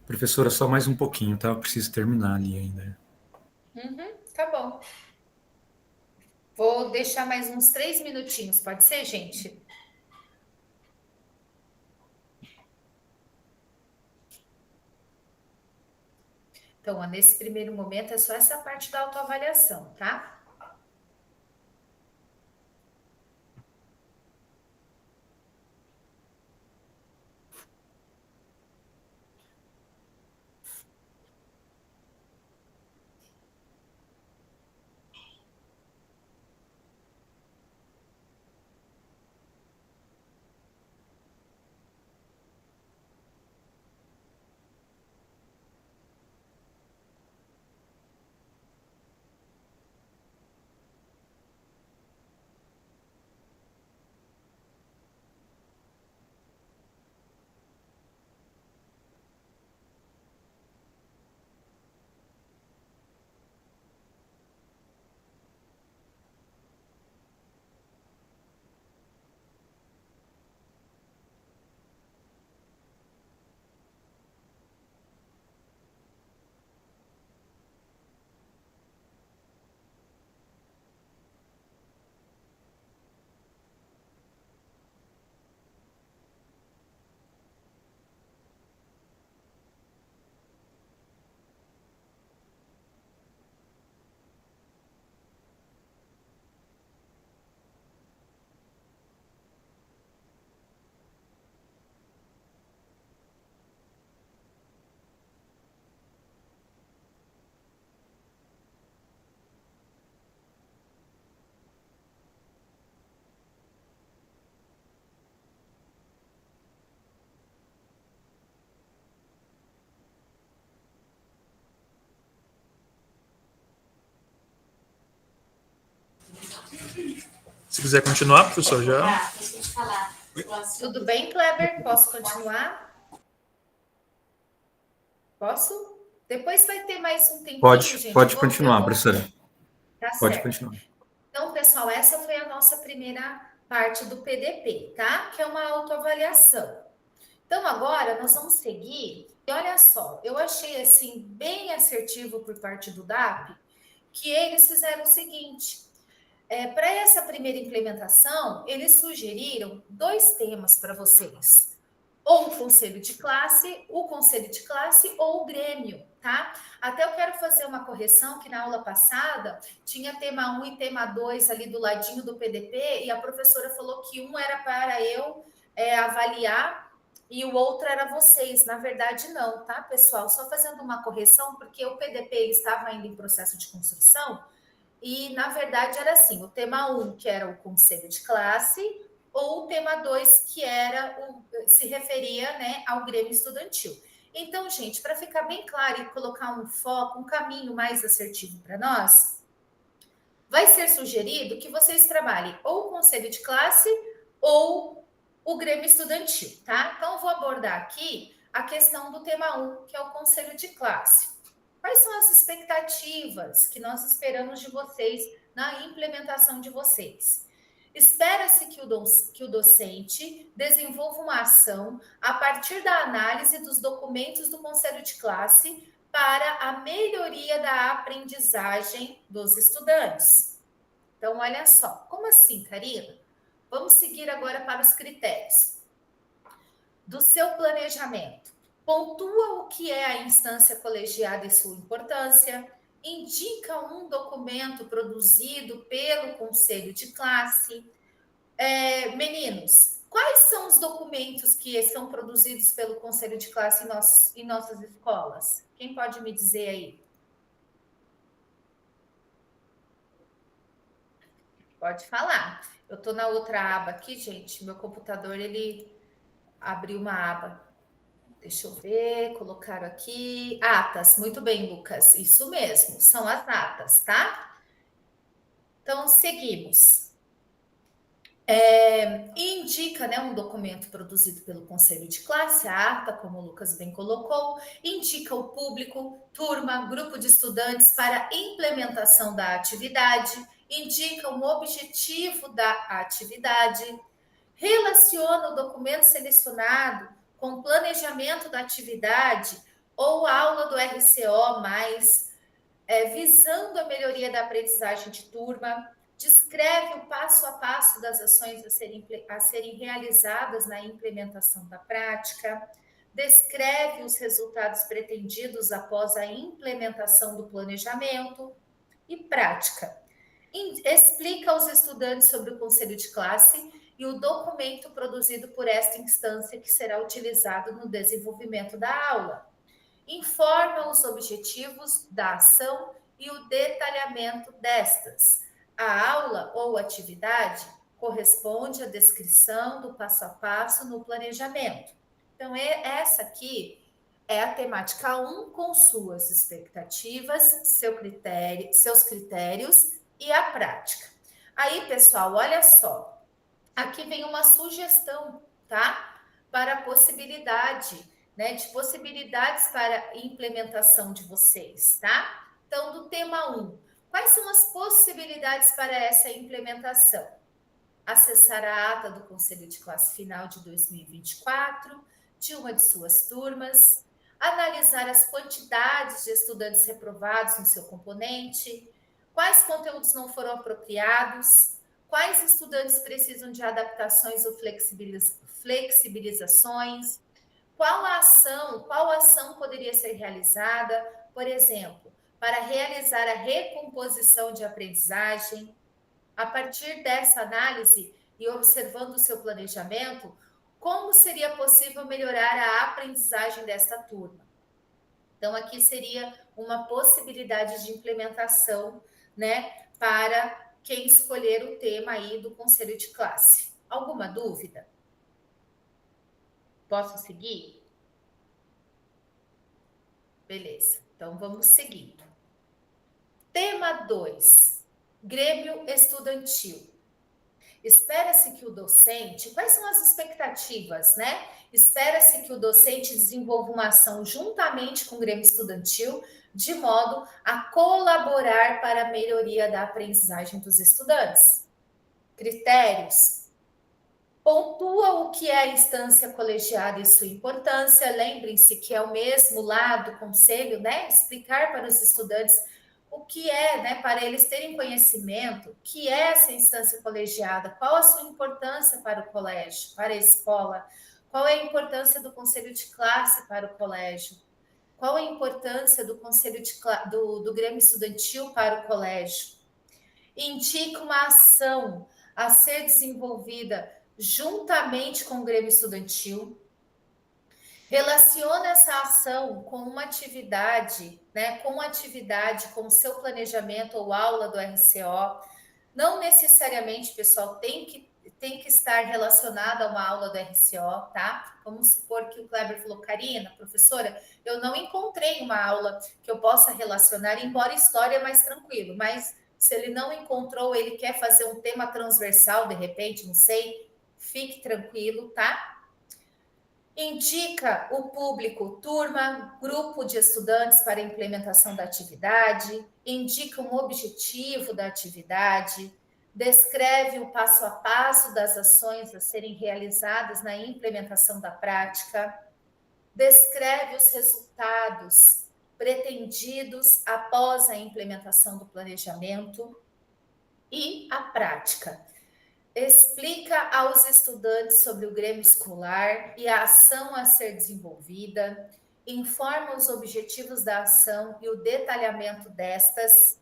Professora, só mais um pouquinho, tá? Eu preciso terminar ali ainda. Tá bom. Vou deixar mais uns 3 minutinhos, pode ser, gente? Então, ó, nesse primeiro momento é só essa parte da autoavaliação, tá? Se quiser continuar, professor, já. Ah, deixa eu te falar. Tudo bem, Kleber? Posso continuar? Posso? Depois vai ter mais um tempinho, gente. Pode continuar, professora. Tá Pode certo. continuar. Então, pessoal, essa foi a nossa primeira parte do PDP, tá? Que é uma autoavaliação. Então, agora nós vamos seguir. E olha só, eu achei assim bem assertivo por parte do DAP que eles fizeram o seguinte: para essa primeira implementação, eles sugeriram 2 temas para vocês. Ou o conselho de classe, ou o grêmio, tá? Até eu quero fazer uma correção, que na aula passada tinha tema 1 e tema 2 ali do ladinho do PDP, e a professora falou que um era para eu avaliar e o outro era vocês. Na verdade, não, tá, pessoal? Só fazendo uma correção, porque o PDP ele estava ainda em processo de construção, e, na verdade, era assim, o tema 1, que era o conselho de classe, ou o tema 2, que se referia, né, ao Grêmio Estudantil. Então, gente, para ficar bem claro e colocar um foco, um caminho mais assertivo para nós, vai ser sugerido que vocês trabalhem ou o conselho de classe ou o Grêmio Estudantil, tá? Então, eu vou abordar aqui a questão do tema 1, que é o conselho de classe. Quais são as expectativas que nós esperamos de vocês na implementação de vocês? Espera-se que o docente desenvolva uma ação a partir da análise dos documentos do conselho de classe para a melhoria da aprendizagem dos estudantes. Então, olha só, como assim, Karina? Vamos seguir agora para os critérios do seu planejamento. Pontua o que é a instância colegiada e sua importância, indica um documento produzido pelo conselho de classe. Meninos, quais são os documentos que são produzidos pelo conselho de classe em nossas escolas? Quem pode me dizer aí? Pode falar. Eu estou na outra aba aqui, gente. Meu computador, ele abriu uma aba. Deixa eu ver, colocaram aqui. Atas, muito bem, Lucas. Isso mesmo, são as atas, tá? Então, seguimos. Indica, né, um documento produzido pelo conselho de classe, a ata, como o Lucas bem colocou, indica o público, turma, grupo de estudantes para implementação da atividade, indica um objetivo da atividade, relaciona o documento selecionado com o planejamento da atividade ou aula do RCO+, visando a melhoria da aprendizagem de turma, descreve o passo a passo das ações a serem realizadas na implementação da prática, descreve os resultados pretendidos após a implementação do planejamento e prática. Explica aos estudantes sobre o conselho de classe e o documento produzido por esta instância que será utilizado no desenvolvimento da aula. Informa os objetivos da ação e o detalhamento destas. A aula ou atividade corresponde à descrição do passo a passo no planejamento. Então, essa aqui é a temática 1 com suas expectativas, seus critérios e a prática. Aí, pessoal, olha só. Aqui vem uma sugestão, tá? Para a possibilidade, né? De possibilidades para a implementação de vocês, tá? Então, do tema 1, quais são as possibilidades para essa implementação? Acessar a ata do Conselho de Classe Final de 2024, de uma de suas turmas, analisar as quantidades de estudantes reprovados no seu componente, quais conteúdos não foram apropriados, quais estudantes precisam de adaptações ou flexibilizações, qual ação poderia ser realizada, por exemplo, para realizar a recomposição de aprendizagem. A partir dessa análise e observando o seu planejamento, como seria possível melhorar a aprendizagem desta turma? Então, aqui seria uma possibilidade de implementação, né, para quem escolher o tema aí do conselho de classe. Alguma dúvida? Posso seguir? Beleza, então vamos seguindo. Tema 2, Grêmio Estudantil. Espera-se que o docente, quais são as expectativas, né? Espera-se que o docente desenvolva uma ação juntamente com o Grêmio Estudantil, de modo a colaborar para a melhoria da aprendizagem dos estudantes. Critérios. Pontua o que é a instância colegiada e sua importância. Lembrem-se que é o mesmo lá do conselho, né? Explicar para os estudantes o que é, né, para eles terem conhecimento, o que é essa instância colegiada, qual a sua importância para o colégio, para a escola, qual é a importância do conselho de classe para o colégio, qual a importância do conselho do Grêmio Estudantil para o colégio. Indica uma ação a ser desenvolvida juntamente com o Grêmio Estudantil. Relaciona essa ação com uma atividade, né? Com atividade, com o seu planejamento ou aula do RCO. Não necessariamente, pessoal, tem que estar relacionado a uma aula do RCO, tá? Vamos supor que o Kleber falou, Karina, professora, eu não encontrei uma aula que eu possa relacionar, embora história é mais tranquilo, mas se ele não encontrou, ele quer fazer um tema transversal, de repente, não sei, fique tranquilo, tá? Indica o público, turma, grupo de estudantes para implementação da atividade, indica um objetivo da atividade, descreve o passo a passo das ações a serem realizadas na implementação da prática, descreve os resultados pretendidos após a implementação do planejamento e a prática. Explica aos estudantes sobre o Grêmio Escolar e a ação a ser desenvolvida, informa os objetivos da ação e o detalhamento destas.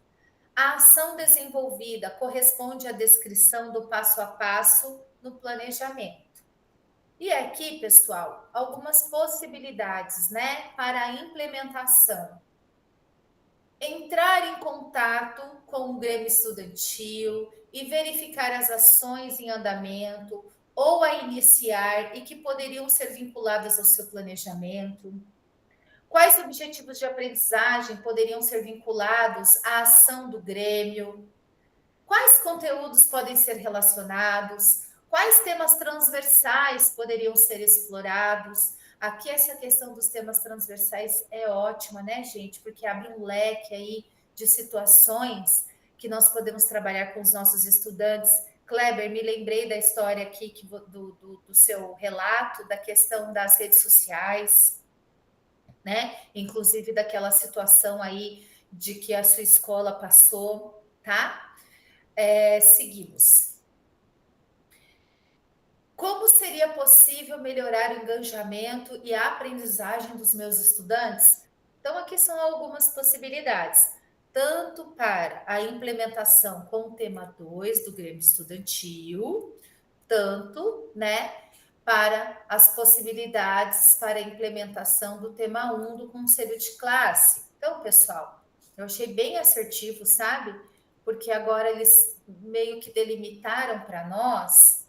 A ação desenvolvida corresponde à descrição do passo a passo no planejamento. E aqui, pessoal, algumas possibilidades, né, para a implementação. Entrar em contato com o Grêmio Estudantil e verificar as ações em andamento ou a iniciar e que poderiam ser vinculadas ao seu planejamento. Quais objetivos de aprendizagem poderiam ser vinculados à ação do Grêmio? Quais conteúdos podem ser relacionados? Quais temas transversais poderiam ser explorados? Aqui essa questão dos temas transversais é ótima, né, gente? Porque abre um leque aí de situações que nós podemos trabalhar com os nossos estudantes. Kleber, me lembrei da história aqui do seu relato, da questão das redes sociais, né? Inclusive daquela situação aí de que a sua escola passou, tá? Seguimos. Como seria possível melhorar o engajamento e a aprendizagem dos meus estudantes? Então, aqui são algumas possibilidades, tanto para a implementação com o tema 2 do Grêmio Estudantil, tanto, né, para as possibilidades para a implementação do tema 1 do Conselho de Classe. Então, pessoal, eu achei bem assertivo, sabe? Porque agora eles meio que delimitaram para nós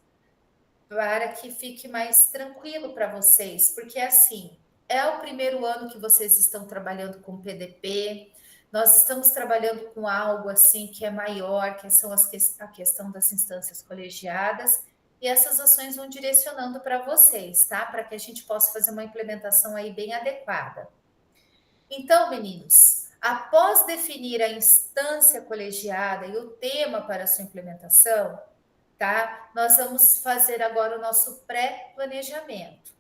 para que fique mais tranquilo para vocês, porque assim, é o primeiro ano que vocês estão trabalhando com PDP, nós estamos trabalhando com algo assim que é maior, que são a questão das instâncias colegiadas, e essas ações vão direcionando para vocês, tá? Para que a gente possa fazer uma implementação aí bem adequada. Então, meninos, após definir a instância colegiada e o tema para a sua implementação, tá? Nós vamos fazer agora o nosso pré-planejamento.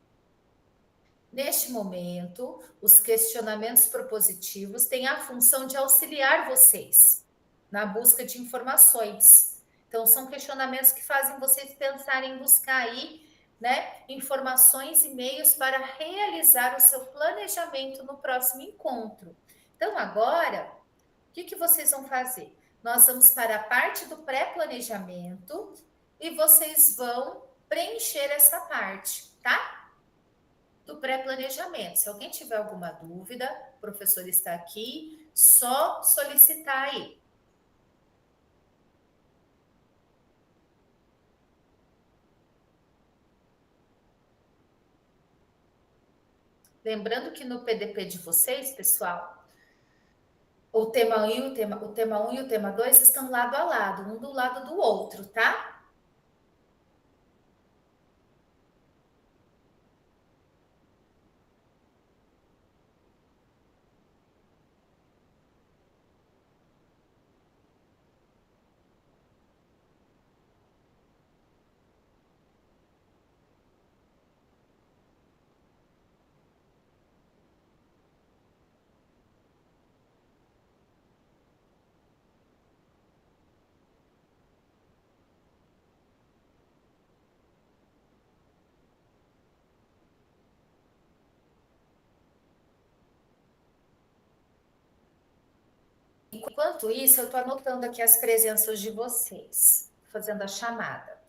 Neste momento, os questionamentos propositivos têm a função de auxiliar vocês na busca de informações. Então, são questionamentos que fazem vocês pensarem em buscar aí, né, informações e meios para realizar o seu planejamento no próximo encontro. Então, agora, o que vocês vão fazer? Nós vamos para a parte do pré-planejamento e vocês vão preencher essa parte, tá? Do pré-planejamento. Se alguém tiver alguma dúvida, o professor está aqui, só solicitar aí. Lembrando que no PDP de vocês, pessoal, o tema 1 e o tema 2 estão lado a lado, um do lado do outro, tá? Enquanto isso, eu estou anotando aqui as presenças de vocês, fazendo a chamada.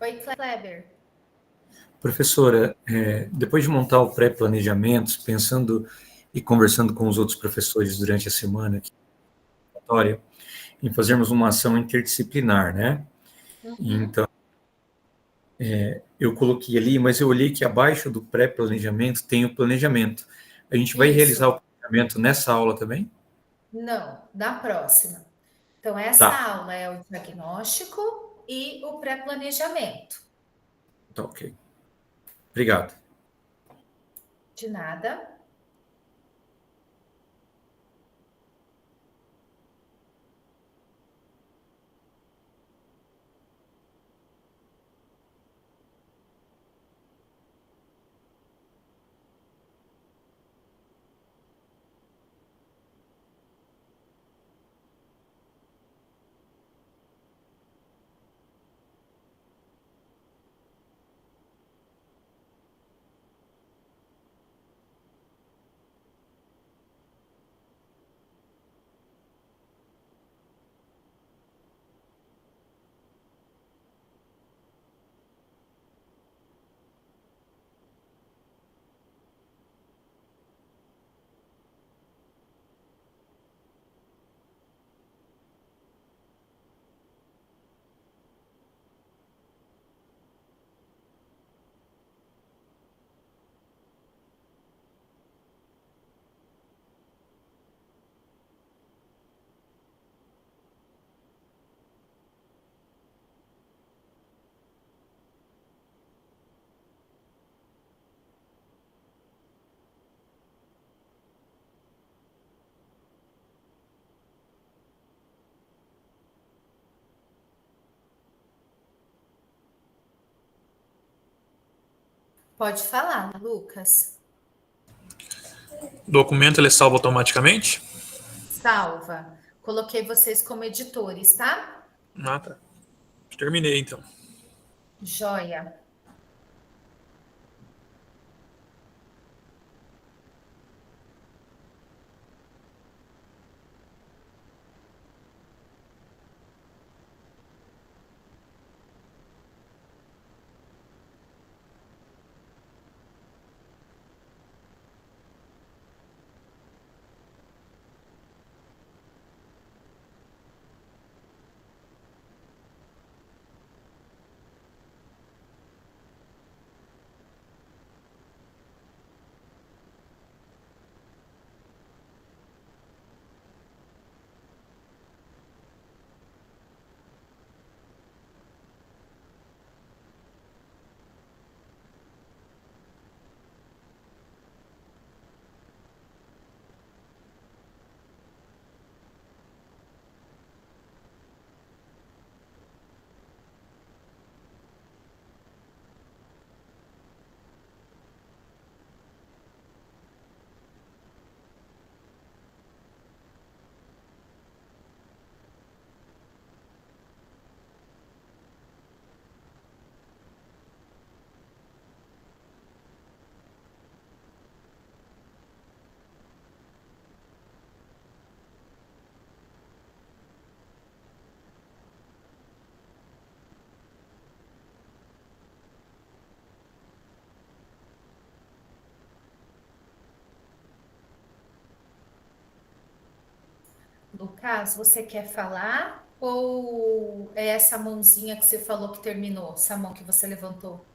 Oi, Kleber. Professora, depois de montar o pré-planejamento, pensando e conversando com os outros professores durante a semana aqui, na oratória, em fazermos uma ação interdisciplinar, né? Uhum. Então, eu coloquei ali, mas eu olhei que abaixo do pré-planejamento tem o planejamento. A gente vai realizar Isso. o planejamento nessa aula também? Não, na próxima. Então, essa Tá, aula é o diagnóstico e o pré-planejamento. tá ok. Obrigado. De nada. Pode falar, Lucas. O documento ele salva automaticamente? Salva. Coloquei vocês como editores, tá? Ah, tá. Terminei então. Joia. Lucas, você quer falar? Ou é essa mãozinha que você falou que terminou? Essa mão que você levantou?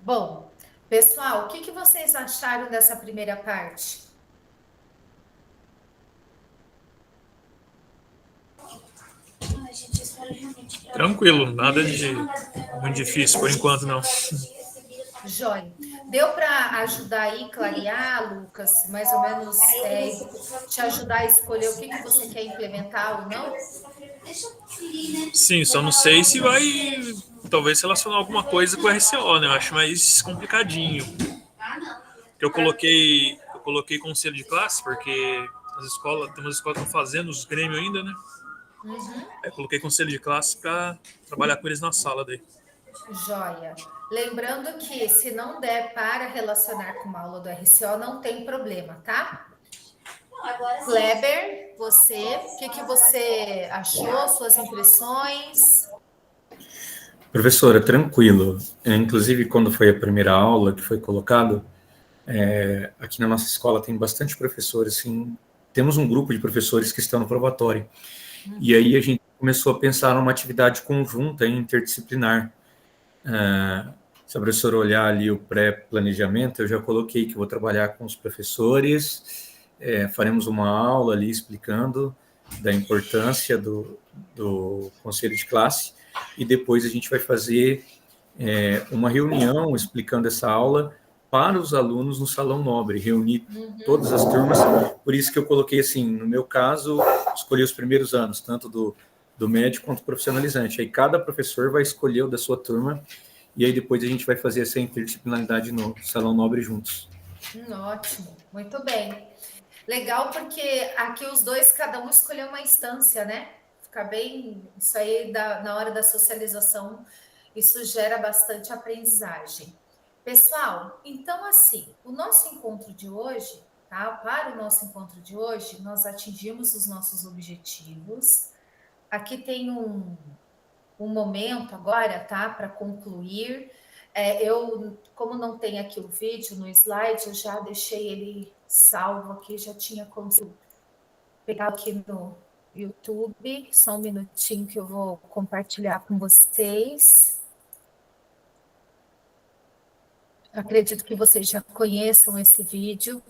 Bom, pessoal, o que vocês acharam dessa primeira parte? Ai, gente, eu espero realmente que Tranquilo, nada de muito difícil por enquanto, não. Joia. Deu para ajudar aí, clarear, Lucas, mais ou menos te ajudar a escolher o que você quer implementar ou não? Deixa eu conferir, né? Sim, só não sei se vai talvez relacionar alguma coisa com o RCO, né? Eu acho mais complicadinho. Ah, não. Eu coloquei conselho de classe, porque tem umas escolas que estão fazendo os grêmios ainda, né? Uhum. Aí eu coloquei conselho de classe para trabalhar com eles na sala daí. Joia. Lembrando que se não der para relacionar com uma aula do RCO, não tem problema, tá? Não, agora sim. Kleber, você, o que você achou, suas impressões? Professora, tranquilo. Inclusive, quando foi a primeira aula que foi colocado, aqui na nossa escola tem bastante professores, assim, temos um grupo de professores que estão no probatório. E aí a gente começou a pensar numa atividade conjunta, interdisciplinar. Se a professora olhar ali o pré-planejamento, eu já coloquei que vou trabalhar com os professores, faremos uma aula ali explicando da importância do conselho de classe, e depois a gente vai fazer uma reunião explicando essa aula para os alunos no Salão Nobre, reunir todas as turmas. Por isso que eu coloquei assim, no meu caso, escolhi os primeiros anos, tanto do médio quanto do profissionalizante. Aí cada professor vai escolher o da sua turma, e aí depois a gente vai fazer essa interdisciplinaridade no Salão Nobre juntos. Ótimo, muito bem. Legal, porque aqui os dois, cada um escolheu uma instância, né? Fica bem, isso aí na hora da socialização, isso gera bastante aprendizagem. Pessoal, então assim, o nosso encontro de hoje, tá? Para o nosso encontro de hoje, nós atingimos os nossos objetivos. Aqui tem um momento agora, tá? Para concluir. Como não tem aqui o vídeo no slide, eu já deixei ele salvo aqui, já tinha conseguido pegar aqui no YouTube. Só um minutinho que eu vou compartilhar com vocês. Acredito que vocês já conheçam esse vídeo.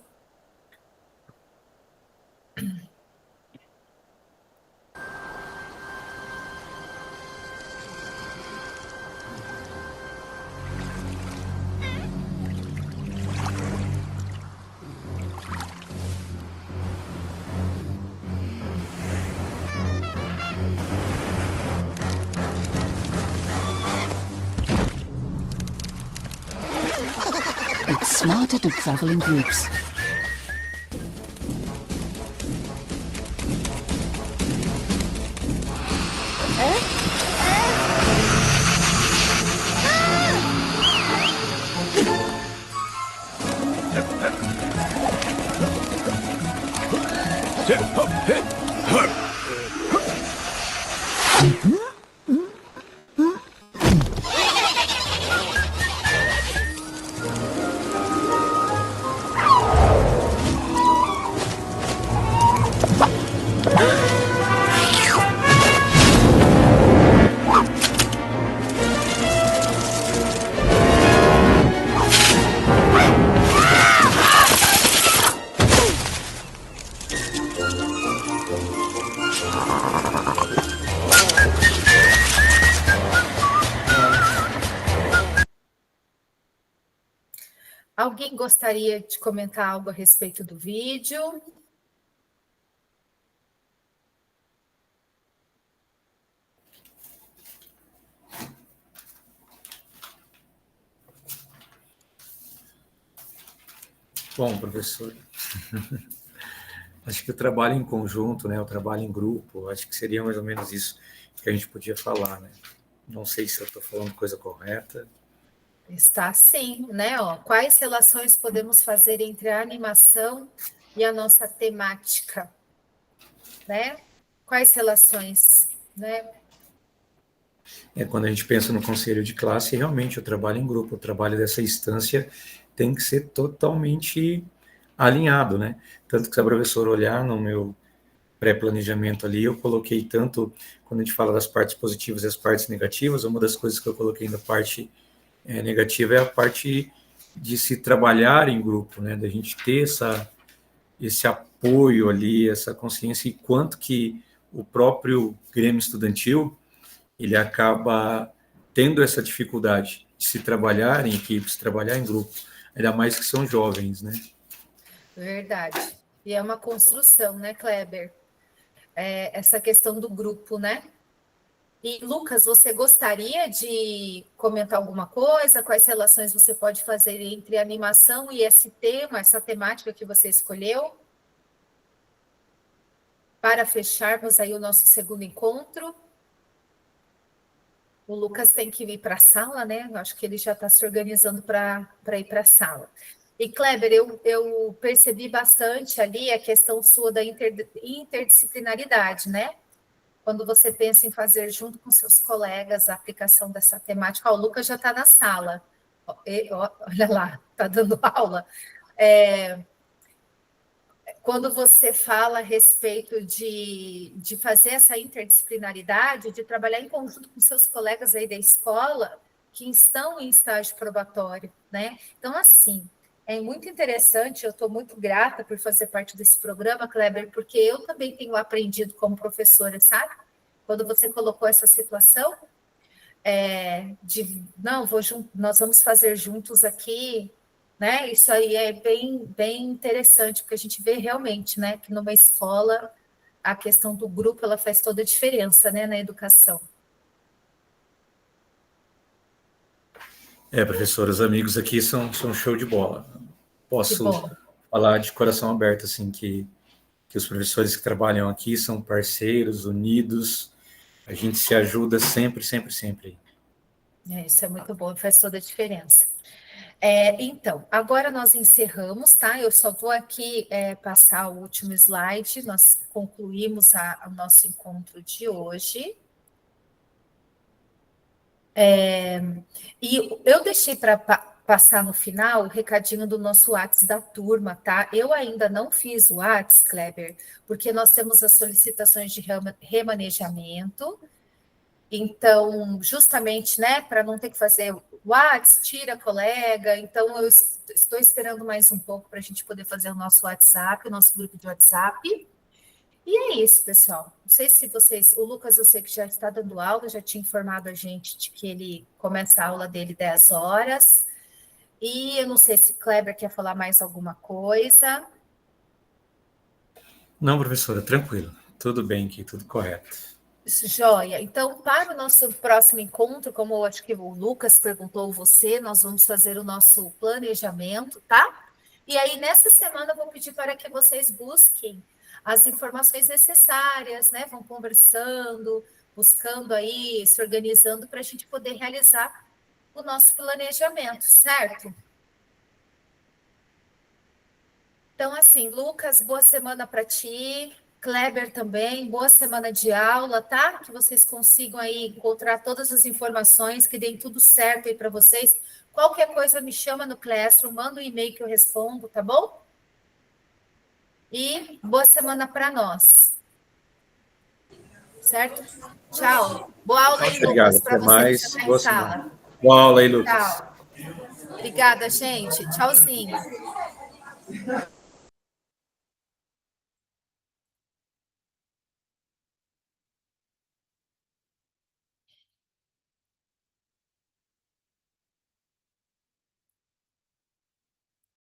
It's smarter to travel in groups. Alguém gostaria de comentar algo a respeito do vídeo? Bom, professor, acho que o trabalho em conjunto, né, o trabalho em grupo, acho que seria mais ou menos isso que a gente podia falar, né? Não sei se eu estou falando coisa correta. Está sim, né? Ó, quais relações podemos fazer entre a animação e a nossa temática, né? Quais relações, né? Quando a gente pensa no conselho de classe, realmente o trabalho em grupo, o trabalho dessa instância tem que ser totalmente alinhado, né? Tanto que se a professora olhar no meu pré-planejamento ali, eu coloquei tanto, quando a gente fala das partes positivas e as partes negativas, uma das coisas que eu coloquei na parte negativa é a parte de se trabalhar em grupo, né? Da gente ter esse apoio ali, essa consciência, e quanto que o próprio Grêmio Estudantil ele acaba tendo essa dificuldade de se trabalhar em equipes, trabalhar em grupo, ainda mais que são jovens, né? Verdade. E é uma construção, né, Kleber? Essa questão do grupo, né? E, Lucas, você gostaria de comentar alguma coisa? Quais relações você pode fazer entre animação e esse tema, essa temática que você escolheu? Para fecharmos aí o nosso segundo encontro. O Lucas tem que ir para a sala, né? Eu acho que ele já está se organizando para ir para a sala. E, Kleber, eu percebi bastante ali a questão sua da interdisciplinaridade, né? Quando você pensa em fazer junto com seus colegas a aplicação dessa temática. O Lucas já está na sala. Olha lá, está dando aula. Quando você fala a respeito de fazer essa interdisciplinaridade, de trabalhar em conjunto com seus colegas aí da escola que estão em estágio probatório, né? Então, assim, é muito interessante, eu estou muito grata por fazer parte desse programa, Kleber, porque eu também tenho aprendido como professora, sabe? Quando você colocou essa situação nós vamos fazer juntos aqui, né? Isso aí é bem interessante, porque a gente vê realmente, né, que numa escola a questão do grupo ela faz toda a diferença, né, na educação. Professor, os amigos aqui são show de bola. Posso falar de coração aberto, assim, que os professores que trabalham aqui são parceiros, unidos, a gente se ajuda sempre, sempre, sempre. Isso é muito bom, faz toda a diferença. Então, agora nós encerramos, tá? Eu só vou aqui passar o último slide, nós concluímos o nosso encontro de hoje. E eu deixei para passar no final o recadinho do nosso WhatsApp da turma, tá? Eu ainda não fiz o WhatsApp, Kleber, porque nós temos as solicitações de remanejamento. Então, justamente, né, para não ter que fazer WhatsApp, tira colega. Então, eu estou esperando mais um pouco para a gente poder fazer o nosso WhatsApp, o nosso grupo de WhatsApp. E é isso, pessoal. Não sei se vocês... O Lucas, eu sei que já está dando aula, já tinha informado a gente de que ele começa a aula dele 10 horas. E eu não sei se Kleber quer falar mais alguma coisa. Não, professora, tranquilo. Tudo bem aqui, tudo correto. Joia. Então, para o nosso próximo encontro, como eu acho que o Lucas perguntou você, nós vamos fazer o nosso planejamento, tá? E aí, nessa semana, eu vou pedir para que vocês busquem as informações necessárias, né? Vão conversando, buscando aí, se organizando para a gente poder realizar o nosso planejamento, certo? Então, assim, Lucas, boa semana para ti. Kleber também, boa semana de aula, tá? Que vocês consigam aí encontrar todas as informações, que deem tudo certo aí para vocês. Qualquer coisa me chama no Classroom, manda um e-mail que eu respondo, tá bom? E boa semana para nós. Certo? Tchau. Boa aula aí, Lucas, para vocês que estão em sala. Boa aula aí, Lucas. Tchau. Obrigada, gente. Tchauzinho.